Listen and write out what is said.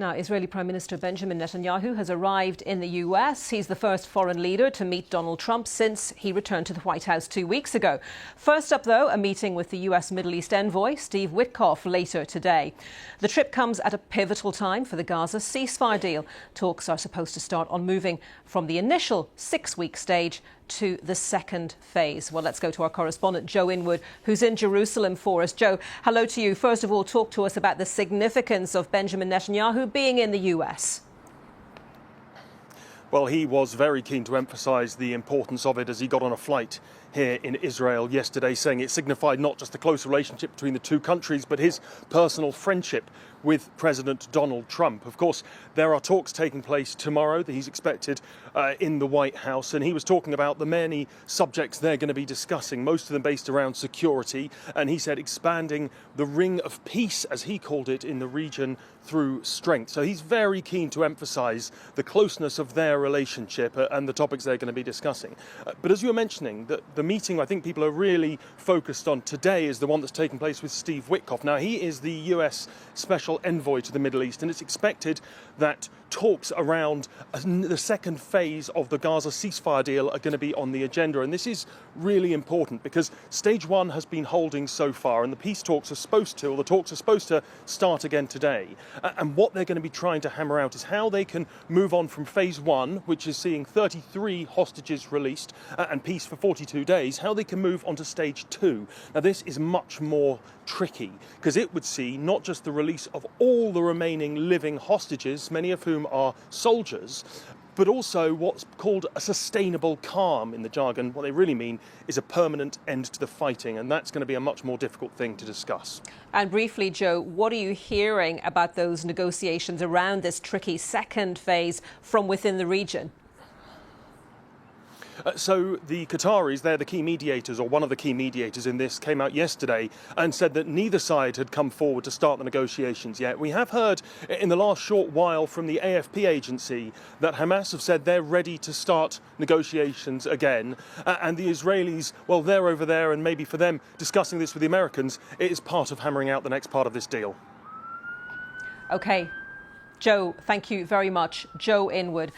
Now, Israeli Prime Minister Benjamin Netanyahu has arrived in the US. He's the first foreign leader to meet Donald Trump since he returned to the White House 2 weeks ago. First up, though, a meeting with the US Middle East envoy, Steve Witkoff, later today. The trip comes at a pivotal time for the Gaza ceasefire deal. Talks are supposed to start on moving from the initial 6-week stage to the second phase. Well, let's go to our correspondent, Joe Inwood, who's in Jerusalem for us. Joe, hello to you. First of all, talk to us about the significance of Benjamin Netanyahu being in the US. Well, he was very keen to emphasise the importance of it as he got on a flight here in Israel yesterday, saying it signified not just the close relationship between the two countries, but his personal friendship with President Donald Trump. Of course, there are talks taking place tomorrow that he's expected in the White House, and he was talking about the many subjects they're going to be discussing, most of them based around security, and he said expanding the ring of peace, as he called it, in the region through strength. So he's very keen to emphasise the closeness of their relationship and the topics they're going to be discussing. But as you were mentioning, the meeting I think people are really focused on today is the one that's taking place with Steve Witkoff. Now, he is the US Special Envoy to the Middle East, and it's expected that talks around the second phase of the Gaza ceasefire deal are going to be on the agenda. And this is really important because stage one has been holding so far, and the peace talks are supposed to start again today. And what they're going to be trying to hammer out is how they can move on from phase one, which is seeing 33 hostages released and peace for 42 days, how they can move on to stage two. Now, this is much more tricky because it would see not just the release of all the remaining living hostages, many of whom are soldiers, but also what's called a sustainable calm in the jargon. What they really mean is a permanent end to the fighting, and that's going to be a much more difficult thing to discuss. And briefly, Joe, what are you hearing about those negotiations around this tricky second phase from within the region? So the Qataris, they're the key mediators, or one of the key mediators in this, came out yesterday and said that neither side had come forward to start the negotiations yet. We have heard in the last short while from the AFP agency that Hamas have said they're ready to start negotiations again. And the Israelis, well, they're over there, and maybe for them discussing this with the Americans, it is part of hammering out the next part of this deal. OK. Joe, thank you very much. Joe Inwood.